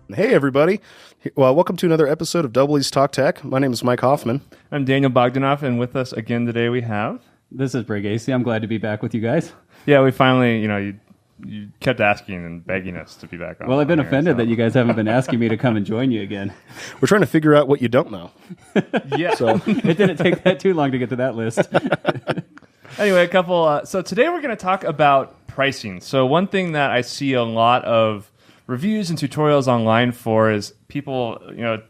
Hey, everybody. Well, welcome to another episode of Double E's Talk Tech. My name is Mike Hoffman. I'm Daniel Bogdanoff, and with us again today we have... This is Brig Asay. I'm glad to be back with you guys. Yeah, we finally, you kept asking and begging us to be back on. Well, I've been offended that you guys haven't been asking me to come and join you again. We're trying to figure out what you don't know. Yeah. So it didn't take that too long to get to that list. Anyway, so today we're going to talk about pricing. So one thing that I see a lot of reviews and tutorials online for is people,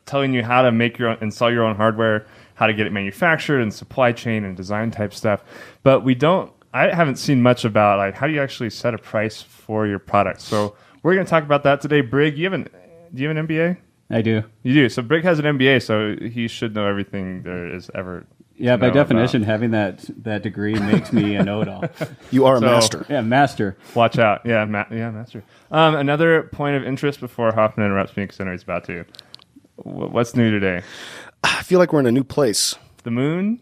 telling you how to make install your own hardware, how to get it manufactured, and supply chain and design type stuff. But I haven't seen much about like how do you actually set a price for your product. So we're going to talk about that today. Brig, do you have an MBA? I do. You do. So Brig has an MBA, so he should know everything there is ever. Yeah, by definition, having that degree makes me a know-it-all. You are a master. Yeah, master. Watch out. Yeah, master. Another point of interest before Hoffman interrupts me because I know he's about to. What's new today? I feel like we're in a new place. The moon?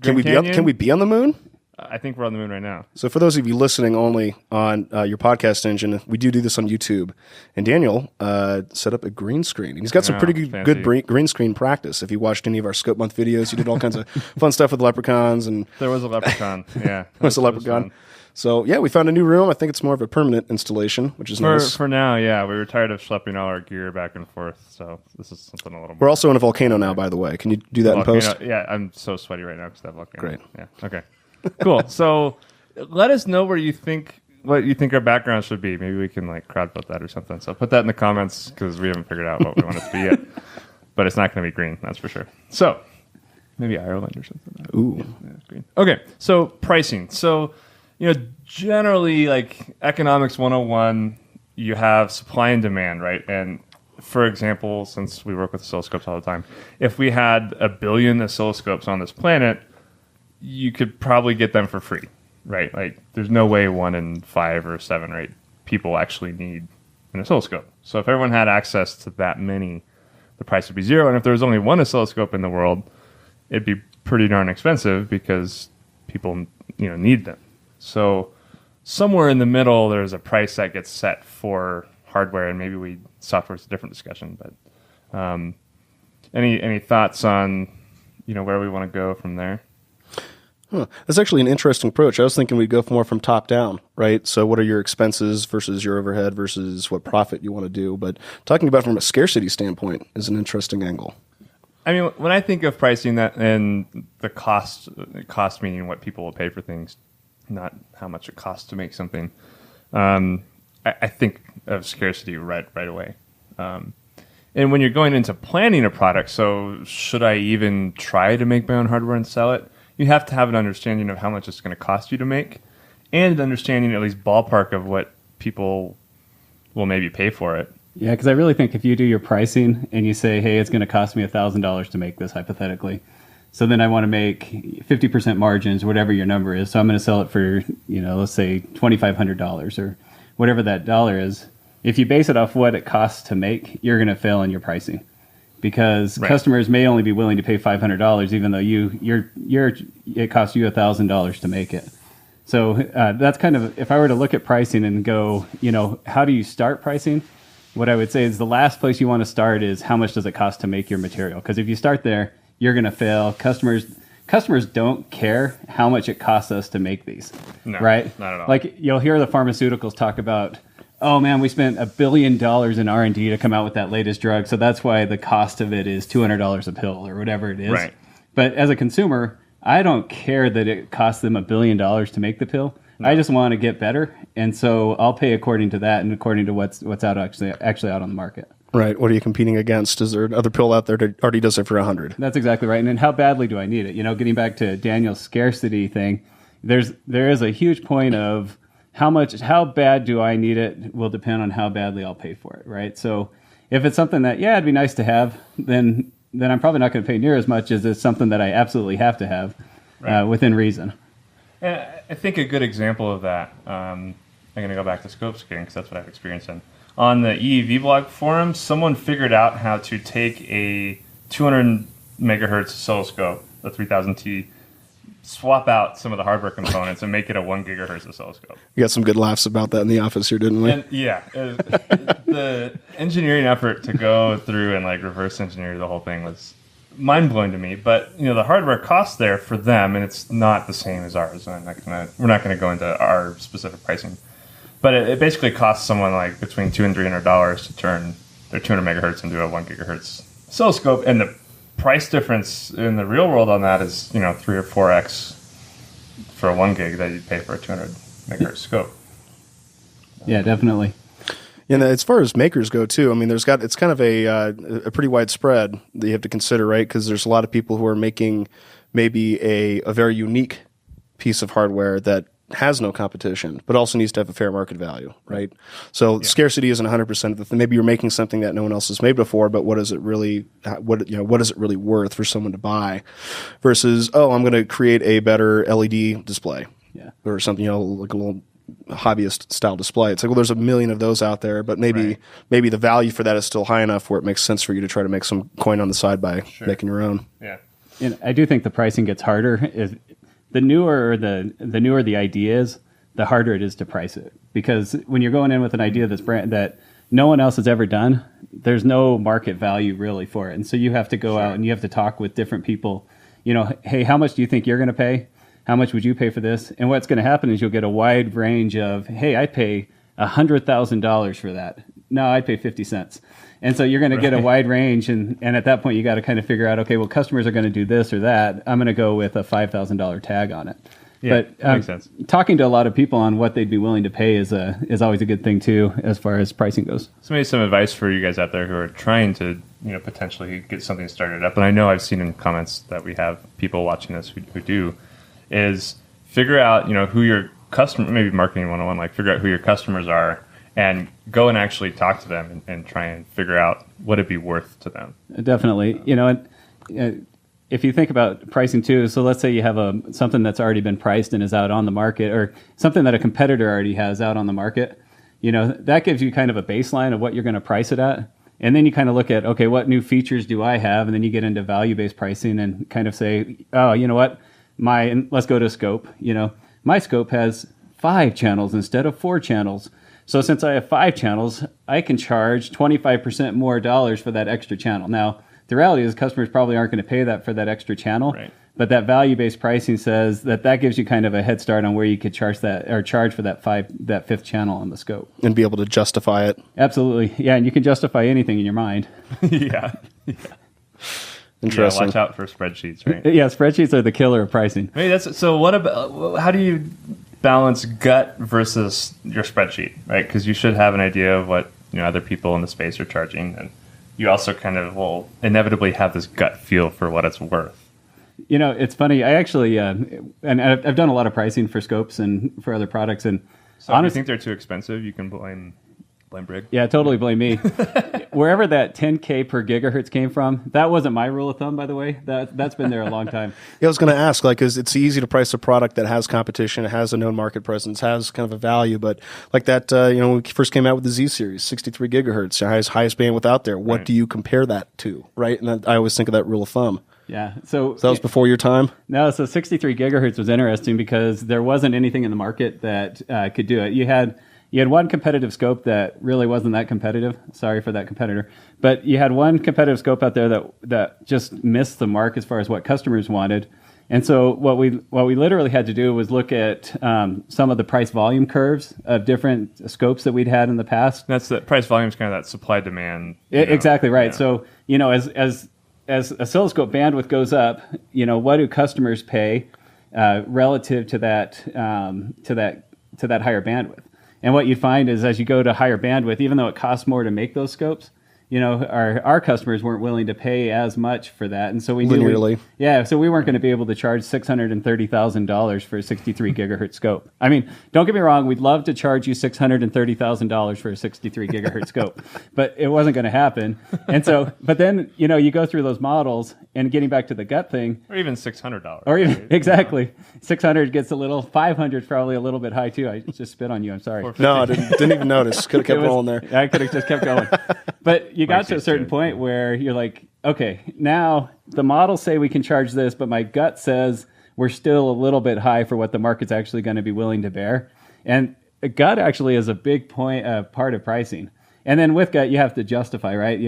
Can we be on the moon? I think we're on the moon right now. So for those of you listening only on your podcast engine, we do this on YouTube. And Daniel set up a green screen. He's got some pretty good green screen practice. If you watched any of our Scope Month videos, he did all kinds of fun stuff with leprechauns. And there was a leprechaun, yeah. There was a leprechaun. So, yeah, we found a new room. I think it's more of a permanent installation, which is nice. For now, yeah. We were tired of schlepping all our gear back and forth, so this is something a little more. We're also in a volcano now, by the way. Can you do that in post? Yeah, I'm so sweaty right now because that volcano. Great. Yeah, okay. Cool. So let us know what you think our background should be. Maybe we can crowd vote that or something. So put that in the comments because we haven't figured out what we want it to be yet. But it's not going to be green, that's for sure. So maybe Ireland or something. Ooh. Yeah, it's green. Okay, so pricing. So, generally economics 101, you have supply and demand, right? And for example, since we work with oscilloscopes all the time, if we had 1 billion oscilloscopes on this planet, you could probably get them for free, right? There's no way 1 in 5 or 7 or 8 people actually need an oscilloscope. So if everyone had access to that many, the price would be zero. And if there was only 1 oscilloscope in the world, it'd be pretty darn expensive because people, need them. So somewhere in the middle, there's a price that gets set for hardware, and maybe software is a different discussion. But any thoughts on, where we want to go from there? That's actually an interesting approach. I was thinking we'd go more from top down, right? So what are your expenses versus your overhead versus what profit you want to do? But talking about from a scarcity standpoint is an interesting angle. I mean, when I think of pricing and the cost meaning what people will pay for things, not how much it costs to make something, I think of scarcity right away. And when you're going into planning a product, so should I even try to make my own hardware and sell it? You have to have an understanding of how much it's going to cost you to make and an understanding, at least ballpark, of what people will maybe pay for it. Yeah, because I really think if you do your pricing and you say, hey, it's going to cost me $1,000 to make this hypothetically, so then I want to make 50% margins, whatever your number is, so I'm going to sell it for, let's say $2,500 or whatever that dollar is. If you base it off what it costs to make, you're going to fail in your pricing. Because customers may only be willing to pay $500, even though it costs you $1,000 to make it. So that's kind of, if I were to look at pricing and go, how do you start pricing? What I would say is the last place you want to start is how much does it cost to make your material? Because if you start there, you're going to fail. Customers don't care how much it costs us to make these, right? Not at all. You'll hear the pharmaceuticals talk about, oh man, we spent $1 billion in R&D to come out with that latest drug, so that's why the cost of it is $200 a pill or whatever it is. Right. But as a consumer, I don't care that it costs them $1 billion to make the pill. No. I just want to get better, and so I'll pay according to that and according to what's out actually out on the market. Right. What are you competing against? Is there another pill out there that already does it for $100? That's exactly right. And then how badly do I need it? Getting back to Daniel's scarcity thing, there is a huge point of how bad do I need it will depend on how badly I'll pay for it, right? So if it's something that, it'd be nice to have, then I'm probably not going to pay near as much as it's something that I absolutely have to have within reason. And I think a good example of that, I'm going to go back to scope scaling because that's what I've experienced in. On the EEV blog forum, someone figured out how to take a 200 megahertz oscilloscope, the 3000T, swap out some of the hardware components and make it a 1 gigahertz oscilloscope. We got some good laughs about that in the office here, didn't we? And the engineering effort to go through and like reverse engineer the whole thing was mind blowing to me. But the hardware cost there for them, and it's not the same as ours. We're not gonna go into our specific pricing, but it basically costs someone like between $200 and $300 to turn their 200 megahertz into a 1 gigahertz oscilloscope, and the price difference in the real world on that is 3 or 4x for a 1 gig that you'd pay for a 200 megahertz scope. Yeah, definitely. And as far as makers go too, I mean, it's kind of a pretty wide spread that you have to consider, right? Because there's a lot of people who are making maybe a very unique piece of hardware that has no competition, but also needs to have a fair market value, right? So scarcity isn't 100% of the thing. Maybe you're making something that no one else has made before, but what is it really? What is it really worth for someone to buy? Versus, I'm going to create a better LED display, or something, like a little hobbyist style display. It's like, well, there's a million of those out there, but maybe the value for that is still high enough where it makes sense for you to try to make some coin on the side by making your own. Yeah, and I do think the pricing gets harder. The newer the idea is, the harder it is to price it. Because when you're going in with an idea that no one else has ever done, there's no market value really for it. And so you have to go out and you have to talk with different people. Hey, how much do you think you're going to pay? How much would you pay for this? And what's going to happen is you'll get a wide range of, hey, I'd pay $100,000 for that. No, I'd pay 50 cents. And so you're going to get a wide range, and at that point you got to kind of figure out, okay, well, customers are going to do this or that. I'm going to go with a $5,000 tag on it. Yeah, but makes sense. Talking to a lot of people on what they'd be willing to pay is always a good thing too, as far as pricing goes. So maybe some advice for you guys out there who are trying to potentially get something started up. And I know I've seen in comments that we have people watching this who do, is figure out who your customer, maybe marketing 101, like figure out who your customers are and go and actually talk to them and try and figure out what it'd be worth to them. Definitely. If you think about pricing too, so let's say you have something that's already been priced and is out on the market, or something that a competitor already has out on the market, that gives you kind of a baseline of what you're going to price it at. And then you kind of look at, okay, what new features do I have? And then you get into value-based pricing and kind of say, oh, you know what? Let's go to scope. My scope has 5 channels instead of 4 channels. So since I have 5 channels, I can charge 25% more dollars for that extra channel. Now, the reality is customers probably aren't going to pay that for that extra channel. Right. But that value-based pricing says that gives you kind of a head start on where you could charge for that 5th channel on the scope. And be able to justify it. Absolutely. Yeah, and you can justify anything in your mind. Yeah. Interesting. Yeah, watch out for spreadsheets, right? Yeah, spreadsheets are the killer of pricing. So what about, how do you balance gut versus your spreadsheet, right? Because you should have an idea of what other people in the space are charging, and you also kind of will inevitably have this gut feel for what it's worth. It's funny. I actually, and I've done a lot of pricing for scopes and for other products, and so honestly, if you think they're too expensive, you can blame Brig. Yeah, totally blame me. Wherever that 10K per gigahertz came from, that wasn't my rule of thumb, by the way. That's been there a long time. Yeah, I was going to ask, because it's easy to price a product that has competition, it has a known market presence, has kind of a value, but like that, when we first came out with the Z series, 63 gigahertz, highest bandwidth out there. What do you compare that to, right? And I always think of that rule of thumb. Yeah. So that was before your time? No, so 63 gigahertz was interesting because there wasn't anything in the market that could do it. You had one competitive scope that really wasn't that competitive. Sorry for that competitor. But you had one competitive scope out there that just missed the mark as far as what customers wanted. And so what we literally had to do was look at some of the price volume curves of different scopes that we'd had in the past. That's the price volume is kind of that supply demand. Exactly right. Yeah. So, as oscilloscope bandwidth goes up, what do customers pay relative to that higher bandwidth? And what you'd find is as you go to higher bandwidth, even though it costs more to make those scopes, our customers weren't willing to pay as much for that. And so we Linearly. So we weren't going to be able to charge $630,000 for a 63 gigahertz scope. I mean, don't get me wrong, we'd love to charge you $630,000 for a 63 gigahertz scope, but it wasn't going to happen. And so, but then, you go through those models, and getting back to the gut thing. Or even $600. Or even, right? Exactly. 600 gets a little, 500 probably a little bit high too. I just spit on you, I'm sorry. No, I didn't even notice. Could have kept rolling there. I could have just kept going. But you got to a certain point where you're like, okay, now the models say we can charge this, but my gut says we're still a little bit high for what the market's actually going to be willing to bear. And gut actually is a big part of pricing. And then with gut, you have to justify, right?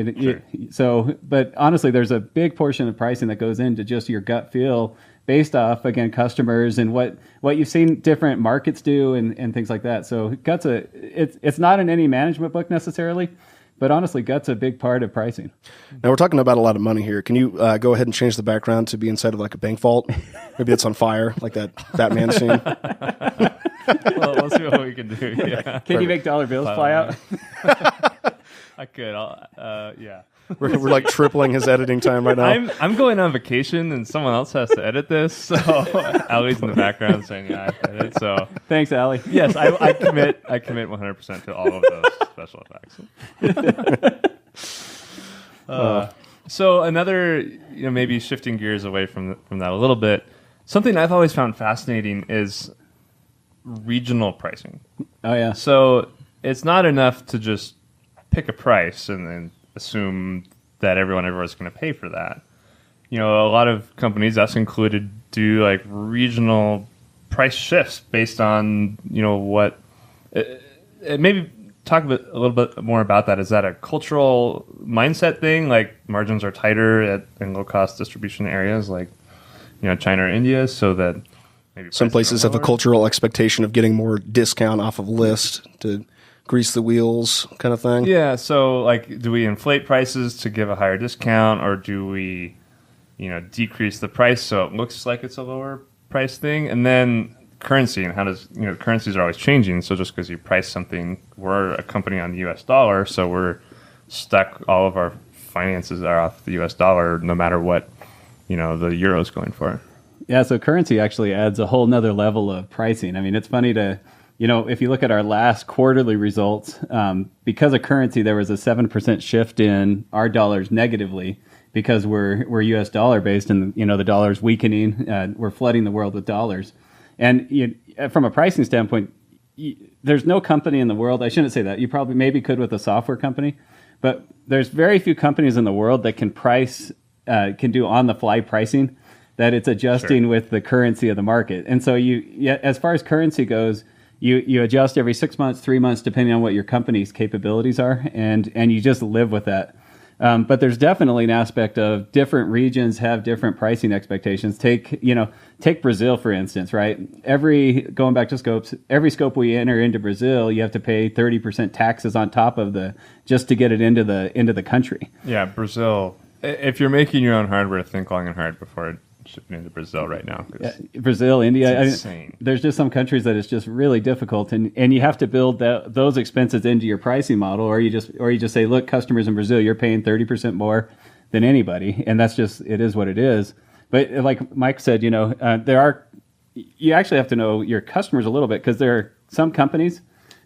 But honestly, there's a big portion of pricing that goes into just your gut feel based off, again, customers and what you've seen different markets do and things like that. So gut's it's not in any management book necessarily, but honestly, gut's a big part of pricing. Now we're talking about a lot of money here. Can you go ahead and change the background to be inside of like a bank vault? Maybe it's on fire, like that Batman scene. Well, we'll see what we can do. Yeah. Can you make dollar bills fly out? I could. Yeah. We're like tripling his editing time right now. I'm going on vacation and someone else has to edit this. So Allie's in the background saying, "Yeah, I edit." So thanks, Allie. Yes, I commit 100% to all of those special effects. So another, maybe shifting gears away from that a little bit. Something I've always found fascinating is regional pricing. Oh yeah. So it's not enough to just pick a price and then assume that everywhere is going to pay for that. A lot of companies, us included, do like regional price shifts based on what. Maybe talk a little bit more about that. Is that a cultural mindset thing? Like margins are tighter in low cost distribution areas like China or India, so that maybe some places have a cultural expectation of getting more discount off of list to grease the wheels kind of thing. Yeah. So like, do we inflate prices to give a higher discount, or do we, decrease the price so it looks like it's a lower price thing? And then currency, and how does, currencies are always changing. So just because you price something, we're a company on the US dollar, so we're stuck, all of our finances are off the US dollar no matter what, the euro is going for. Yeah. So currency actually adds a whole nother level of pricing. I mean, it's funny to, if you look at our last quarterly results, because of currency, there was a 7% shift in our dollars negatively because we're U.S. dollar based, and the dollar's weakening. We're flooding the world with dollars, and from a pricing standpoint, there's no company in the world. I shouldn't say that. You probably maybe could with a software company, but there's very few companies in the world that can can do on the fly pricing, that it's adjusting with the currency of the market. And so as far as currency goes, you adjust every 6 months, 3 months, depending on what your company's capabilities are, and you just live with that. But there's definitely an aspect of different regions have different pricing expectations. Take Brazil, for instance, right? Going back to scopes, every scope we enter into Brazil, you have to pay 30% taxes on top of just to get it into the country. Yeah, Brazil. If you're making your own hardware, think long and hard before shipping into Brazil right now. Brazil, India, it's insane. There's just some countries that it's just really difficult, and you have to build those expenses into your pricing model, or you just say, look, customers in Brazil, you're paying 30% more than anybody, and that's just, it is what it is. But like Mike said, you actually have to know your customers a little bit, because there are some companies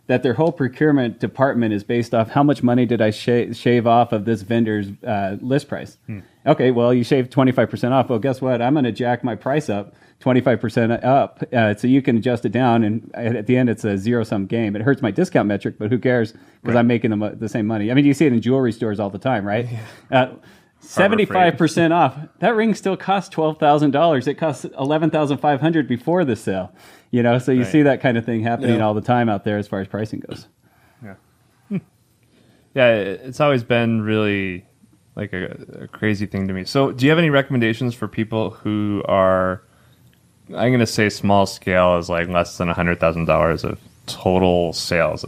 that their whole procurement department is based off how much money did I shave off of this vendor's list price. Okay, well, you shaved 25% off. Well, guess what? I'm going to jack my price up 25% up, so you can adjust it down, and at the end, it's a zero-sum game. It hurts my discount metric, but who cares? Because I'm making the same money. I mean, you see it in jewelry stores all the time, right? 75% off. That ring still costs $12,000. It costs $11,500 before the sale. So you see that kind of thing happening all the time out there as far as pricing goes. Yeah. Yeah, it's always been really like a crazy thing to me. So do you have any recommendations for people who are, I'm going to say small scale is like less than $100,000 of total sales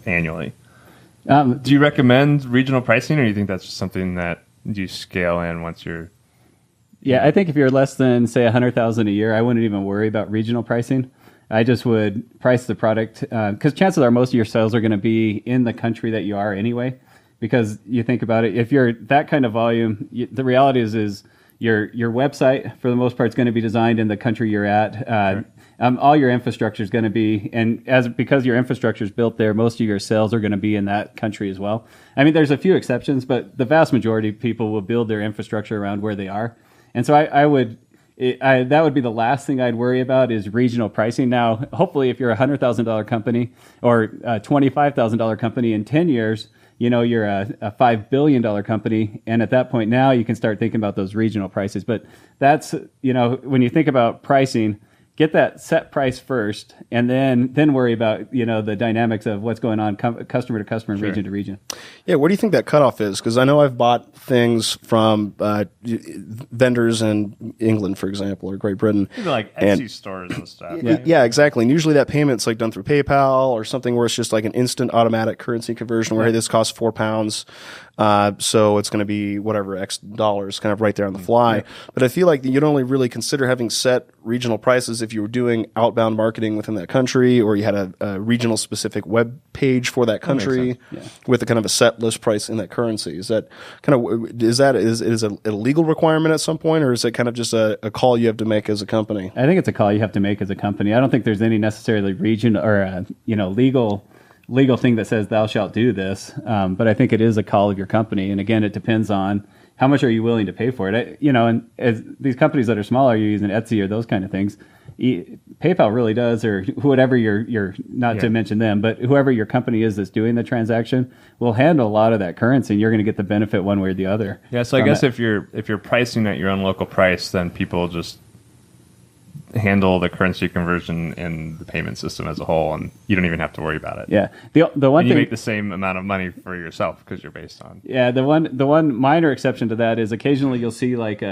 annually? Do you recommend regional pricing, or do you think that's just something that you scale in once you're... Yeah, I think if you're less than, say, $100,000 a year, I wouldn't even worry about regional pricing. I just would price the product, because chances are most of your sales are going to be in the country that you are anyway. Because you think about it, if you're that kind of volume, the reality is your website, for the most part, is going to be designed in the country you're at. All your infrastructure is going to be, and because your infrastructure is built there, most of your sales are going to be in that country as well. I mean, there's a few exceptions, but the vast majority of people will build their infrastructure around where they are. And so that would be the last thing I'd worry about is regional pricing. Now, hopefully, if you're a $100,000 company or a $25,000 company in 10 years, you're a $5 billion company. And at that point now you can start thinking about those regional prices. But that's, when you think about pricing, get that set price first, and then worry about the dynamics of what's going on customer to customer, region to region. Yeah, where do you think that cutoff is? Because I know I've bought things from vendors in England, for example, or Great Britain, even like Etsy stores and stuff. Yeah, exactly. And usually that payment's like done through PayPal or something where it's just like an instant automatic currency conversion where hey, this costs £4. So it's going to be whatever X dollars, kind of right there on the fly. But I feel like you'd only really consider having set regional prices if you were doing outbound marketing within that country, or you had a regional specific web page for that country with a kind of a set list price in that currency. Is that is a legal requirement at some point, or is it kind of just a call you have to make as a company? I think it's a call you have to make as a company. I don't think there's any necessarily region or legal thing that says thou shalt do this, but I think it is a call of your company. And again, it depends on how much are you willing to pay for it. And as these companies that are smaller, you're using Etsy or those kind of things. PayPal really does, or whatever you're not to mention them, but whoever your company is that's doing the transaction will handle a lot of that currency, and you're going to get the benefit one way or the other. Yeah, so I guess if you're pricing at your own local price, then people just handle the currency conversion in the payment system as a whole, and you don't even have to worry about it. Yeah, the one and thing you make the same amount of money for yourself because you're based on. Yeah, the one minor exception to that is occasionally you'll see like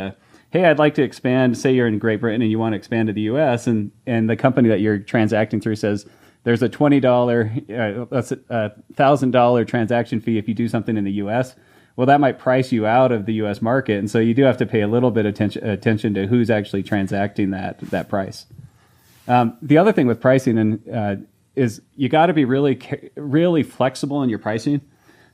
hey, I'd like to expand. Say you're in Great Britain and you want to expand to the U.S. and the company that you're transacting through says there's a $20, that's $1,000 transaction fee if you do something in the U.S. Well, that might price you out of the U.S. market, and so you do have to pay a little bit of attention to who's actually transacting that price. The other thing with pricing is you got to be really flexible in your pricing.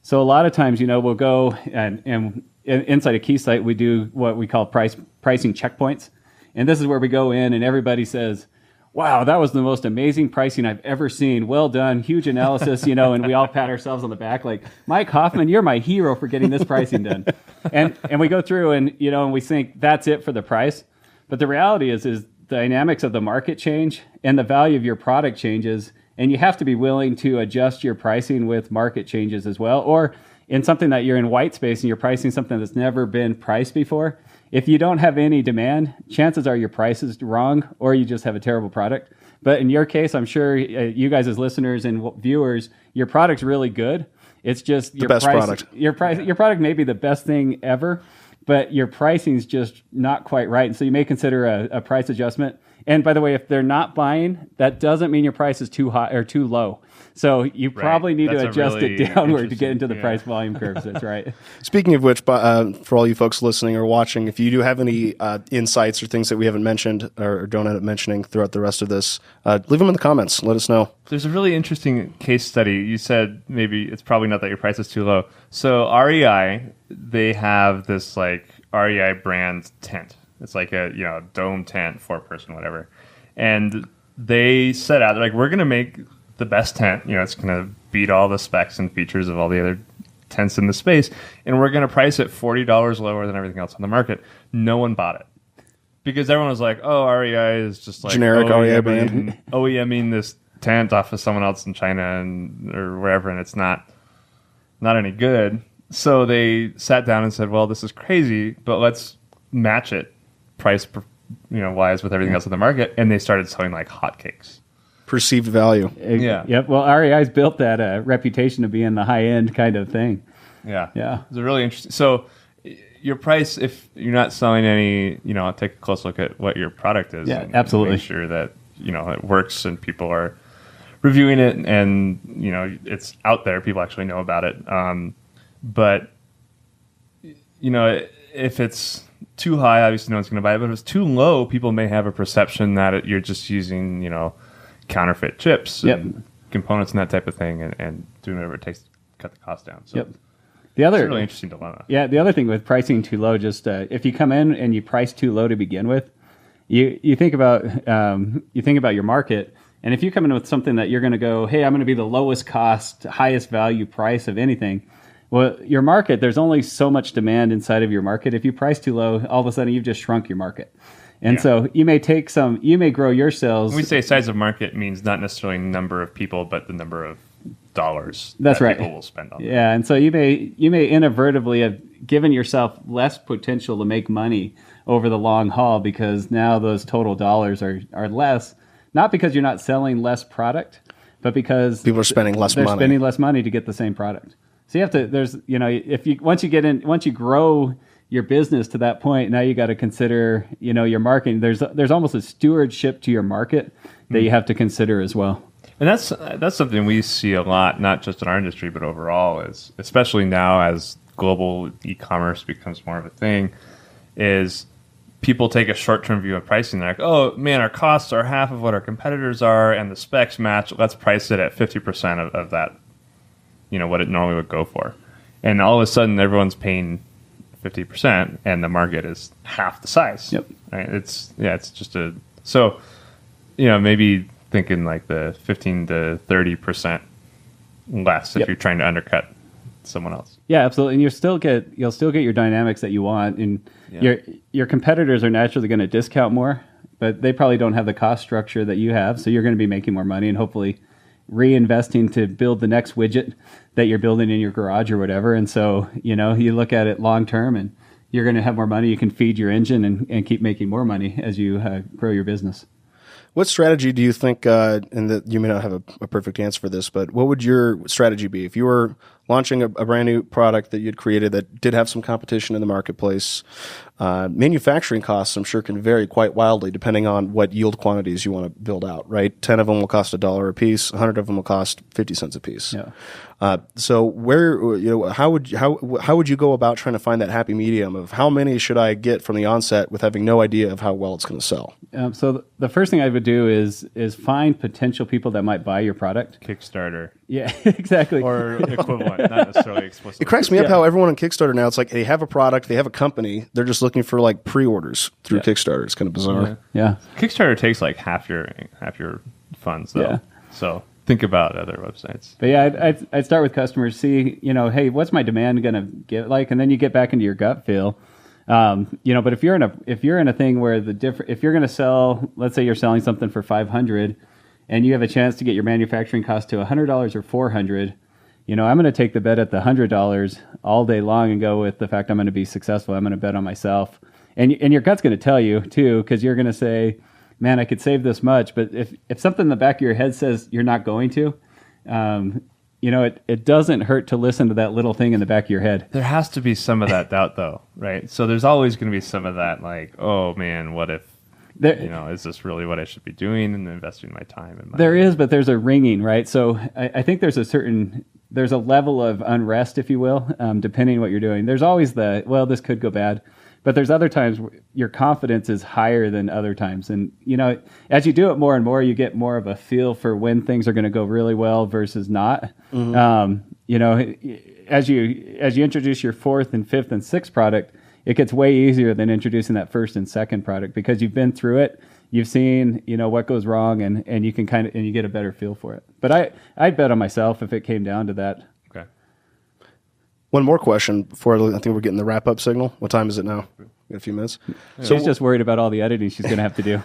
So a lot of times, we'll go and inside of Keysight, we do what we call pricing checkpoints, and this is where we go in and everybody says, wow, that was the most amazing pricing I've ever seen. Well done. Huge analysis, and we all pat ourselves on the back like, Mike Hoffman, you're my hero for getting this pricing done. And we go through and we think that's it for the price. But the reality is the dynamics of the market change and the value of your product changes. And you have to be willing to adjust your pricing with market changes as well. Or in something that you're in white space and you're pricing something that's never been priced before, if you don't have any demand, chances are your price is wrong or you just have a terrible product. But in your case, I'm sure you guys as listeners and viewers, your product's really good. It's just your best product. Your product may be the best thing ever, but your pricing's just not quite right. And so you may consider a price adjustment. And by the way, if they're not buying, that doesn't mean your price is too high or too low. So you probably need to adjust it downward to get into the price volume curves. That's right. Speaking of which, for all you folks listening or watching, if you do have any insights or things that we haven't mentioned or don't end up mentioning throughout the rest of this, leave them in the comments. Let us know. There's a really interesting case study. You said maybe it's probably not that your price is too low. So REI, they have this like REI brand tent. It's like a dome tent, 4-person, whatever. And they set out, they're like, we're going to make the best tent. It's going to beat all the specs and features of all the other tents in the space. And we're going to price it $40 lower than everything else on the market. No one bought it. Because everyone was like, oh, REI is just like generic REI brand. OEMing this tent off of someone else in China or wherever, and it's not any good. So they sat down and said, well, this is crazy, but let's match it price wise with everything else in the market. And they started selling like hotcakes. Perceived value. Yep. Well, REI's built that reputation of being the high end kind of thing. Yeah. It's a really interesting. So your price, if you're not selling any, take a close look at what your product is. Yeah, absolutely. Make sure that, it works and people are reviewing it and, it's out there. People actually know about it. But, if it's too high, obviously no one's going to buy it. But if it's too low, people may have a perception that you're just using, counterfeit chips and components and that type of thing and doing whatever it takes to cut the cost down. So it's a really interesting dilemma. Yeah, the other thing with pricing too low, just if you come in and you price too low to begin with, you think about your market, and if you come in with something that you're going to go, hey, I'm going to be the lowest cost, highest value price of anything. Well, your market, there's only so much demand inside of your market. If you price too low, all of a sudden you've just shrunk your market. And so you may grow your sales. When we say size of market means not necessarily number of people, but the number of dollars that's that right. people will spend on Yeah, and so you may inadvertently have given yourself less potential to make money over the long haul because now those total dollars are less, not because you're not selling less product, but because people are spending less money. They're spending less money to get the same product. So you have to, once you grow your business to that point, now you got to consider, your marketing. There's almost a stewardship to your market that you have to consider as well. And that's something we see a lot, not just in our industry, but overall, is especially now as global e-commerce becomes more of a thing, is people take a short-term view of pricing. They're like, oh, man, our costs are half of what our competitors are, and the specs match. Let's price it at 50% of that, what it normally would go for. And all of a sudden, everyone's paying 50%, and the market is half the size. Yep. Right? It's just so, maybe thinking like the 15 to 30% less if you're trying to undercut someone else. Yeah, absolutely. And you'll still get your dynamics that you want, and your competitors are naturally going to discount more, but they probably don't have the cost structure that you have, so you're going to be making more money and hopefully reinvesting to build the next widget that you're building in your garage or whatever. And so, you look at it long term and you're going to have more money. You can feed your engine and keep making more money as you grow your business. What strategy do you think, and that you may not have a perfect answer for this, but what would your strategy be if you were launching a brand new product that you'd created that did have some competition in the marketplace? Manufacturing costs, I'm sure, can vary quite wildly depending on what yield quantities you want to build out, right? 10 of them will cost $1 a piece, 100 of them will cost 50 cents a piece. Yeah. So how would you go about trying to find that happy medium of how many should I get from the onset with having no idea of how well it's going to sell? So the first thing I would do is find potential people that might buy your product. Kickstarter. Yeah, exactly. Or equivalent, not necessarily explicit. It cracks me up how everyone on Kickstarter now, it's like they have a product, they have a company, they're just looking for like pre-orders through Kickstarter. It's kind of bizarre. Yeah. Kickstarter takes like half your funds though. Yeah. So think about other websites. But yeah, I'd start with customers, see, hey, what's my demand going to get like, and then you get back into your gut feel. But if you're in a thing where if you're going to sell, let's say you're selling something for $500 and you have a chance to get your manufacturing cost to $100 or $400, I'm going to take the bet at the $100 all day long and go with the fact I'm going to be successful. I'm going to bet on myself. And your gut's going to tell you too, because you're going to say, man, I could save this much. But if something in the back of your head says you're not going to, it doesn't hurt to listen to that little thing in the back of your head. There has to be some of that doubt though, right? So there's always going to be some of that like, oh man, what if, is this really what I should be doing and investing my time and money? There is, but there's a ringing, right? So I think there's a level of unrest, if you will, depending on what you're doing. There's always this could go bad. But there's other times where your confidence is higher than other times. And, as you do it more and more, you get more of a feel for when things are going to go really well versus not. Mm-hmm. As you introduce your fourth and fifth and sixth product, it gets way easier than introducing that first and second product because you've been through it. You've seen, what goes wrong and you can and you get a better feel for it. But I'd bet on myself if it came down to that. Okay. One more question before I think we're getting the wrap-up signal. What time is it now? We got a few minutes. She's just worried about all the editing she's going to have to do.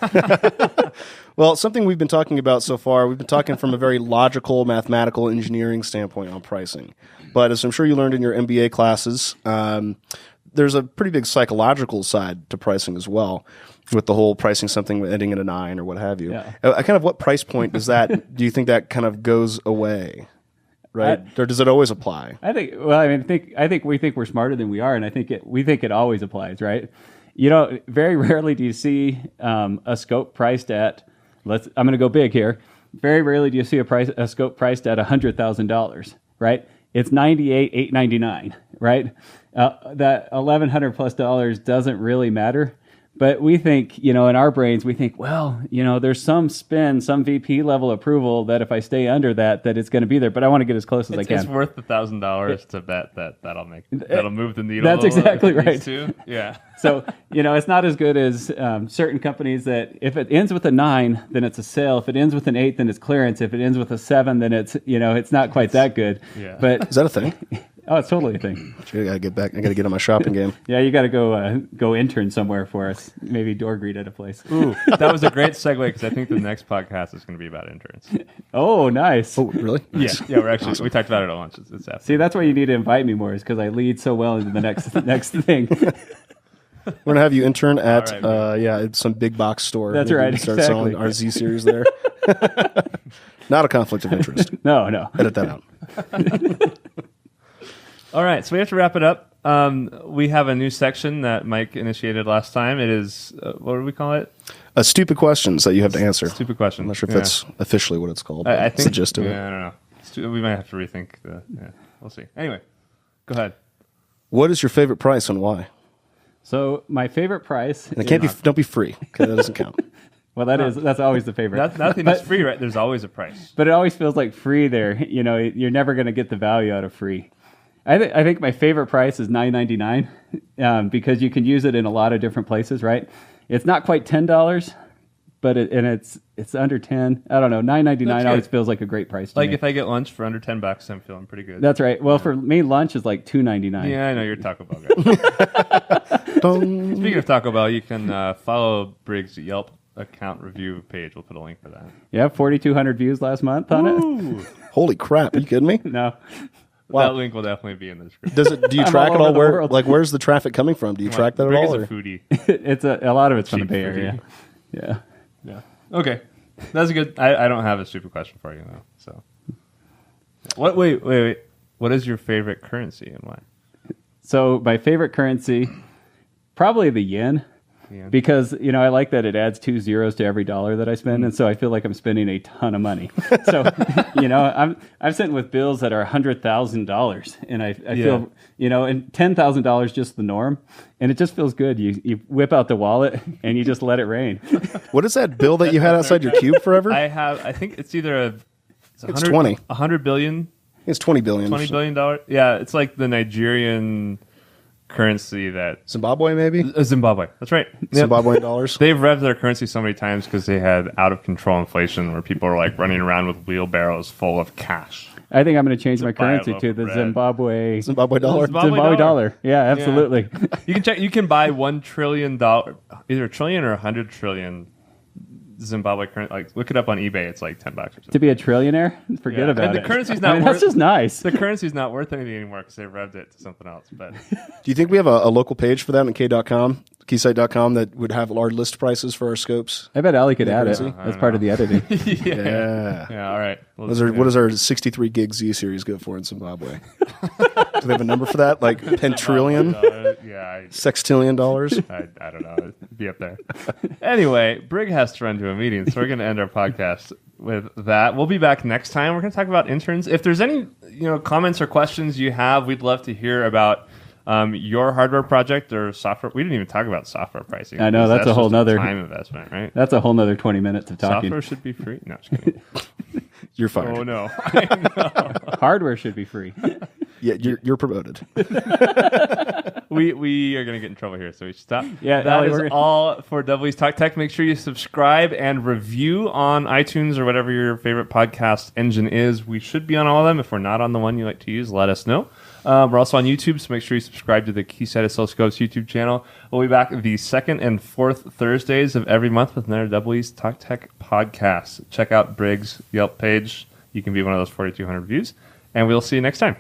Well, something we've been talking about so far, we've been talking from a very logical, mathematical, engineering standpoint on pricing. But as I'm sure you learned in your MBA classes, there's a pretty big psychological side to pricing as well, with the whole pricing something ending in a 9 or what have you. Yeah. Kind of what price point do you think that kind of goes away? Right? Or does it always apply? I think we think we're smarter than we are, and we think it always applies, right? Very rarely do you see a scope priced at, I'm going to go big here. Very rarely do you see a scope priced at $100,000, right? It's $98,899, right? That $1,100 plus dollars doesn't really matter. But we think, in our brains, we think, well, there's some spend, some VP level approval that if I stay under that it's going to be there. But I want to get as close as I can. It's worth $1,000 to bet that'll move the needle. That's exactly right. Too. Yeah. So, it's not as good as certain companies that if it ends with a 9, then it's a sale. If it ends with an 8, then it's clearance. If it ends with a 7, then it's, it's not quite that good. Yeah. But is that a thing? Oh, it's totally a thing. I gotta get back. I gotta get on my shopping game. Yeah, you got to go intern somewhere for us. Maybe door greet at a place. Ooh, that was a great segue because I think the next podcast is going to be about interns. Oh, nice. Oh, really? Nice. Yeah, we're actually we talked about it at lunch. It's See, that's why you need to invite me more, is because I lead so well into the next thing. We're gonna have you intern at some big box store. That's Maybe right. Start selling our Z series there. Not a conflict of interest. No. Edit that out. All right, so we have to wrap it up. We have a new section that Mike initiated last time. It is, what do we call it? Stupid questions that you have to answer. Stupid questions. I'm not sure if that's officially what it's called. I think it's the gist of it. I don't know. We might have to rethink we'll see. Anyway, go ahead. What is your favorite price and why? So my favorite price. And it can't be. Don't be free, because that doesn't count. Well, that's always the favorite. Nothing is free, right? There's always a price. But it always feels like free there. You know, you're never going to get the value out of free. I think my favorite price is $9.99 because you can use it in a lot of different places, right? It's not quite $10, but it's under 10. I don't know. $9.99 always feels like a great price to me. Like if I get lunch for under $10, I'm feeling pretty good. That's right. Well, for me, lunch is like $2.99. Yeah, I know you're Taco Bell guy. Speaking of Taco Bell, you can follow Brig's Yelp account review page. We'll put a link for that. Yeah, 4,200 views last month on it. Holy crap! Are you kidding me? No. Wow. That link will definitely be in the description. Do you track it all? Where's the traffic coming from? Do you track that at all? Brig is a foodie. It's a lot of it's from the Bay Area. Yeah. Okay, that's a good. I don't have a stupid question for you though. So, what? Wait. What is your favorite currency and why? So my favorite currency, probably the yen. Because, I like that it adds 2 zeros to every dollar that I spend, and so I feel like I'm spending a ton of money. So, I'm sitting with bills that are $100,000, and I feel, and $10,000 just the norm, and it just feels good. You whip out the wallet and you just let it rain. What is that bill that you had outside your cube forever? I think it's either it's 20. 100 billion. It's 20 billion. $20 billion. Yeah, it's like the Nigerian currency that Zimbabwe, maybe? Zimbabwe. That's right. Zimbabwean dollars. They've revved their currency so many times because they had out of control inflation where people are like running around with wheelbarrows full of cash. I think I'm going to change my currency to the Zimbabwe dollar. Zimbabwe dollar. Yeah, absolutely. Yeah. You can check. You can buy $1 trillion, either a trillion or 100 trillion Zimbabwe currency. Like, look it up on eBay. It's like $10 or something. To be a trillionaire, forget about and it. The currency's not. That's just nice. The currency's not worth anything anymore because they revved it to something else. But do you think we have a local page for that on K.com, Keysight.com, that would have our list prices for our scopes? I bet Ali could add it as part of the editing. Yeah. All right. What does our 63 gig Z series go for in Zimbabwe? Do they have a number for that? Like pentillion? Sextillion dollars? I don't know. It'd be up there. Anyway, Brig has to run to a meeting, so we're going to end our podcast with that. We'll be back next time. We're going to talk about interns. If there's any comments or questions you have, we'd love to hear about your hardware project or software. We didn't even talk about software pricing. I know, that's a whole nother time investment, right? That's a whole nother 20 minutes of talking. Software should be free. No, just kidding. You're fired. Oh no, I know. Hardware should be free. Yeah, you're promoted. We are going to get in trouble here, so we should stop. Yeah, that is all for W's Talk Tech. Make sure you subscribe and review on iTunes or whatever your favorite podcast engine is. We should be on all of them. If we're not on the one you like to use, let us know. We're also on YouTube, so make sure you subscribe to the Keysight Oscilloscopes YouTube channel. We'll be back the second and fourth Thursdays of every month with another W's Talk Tech podcast. Check out Brig's Yelp page. You can be one of those 4,200 views, and we'll see you next time.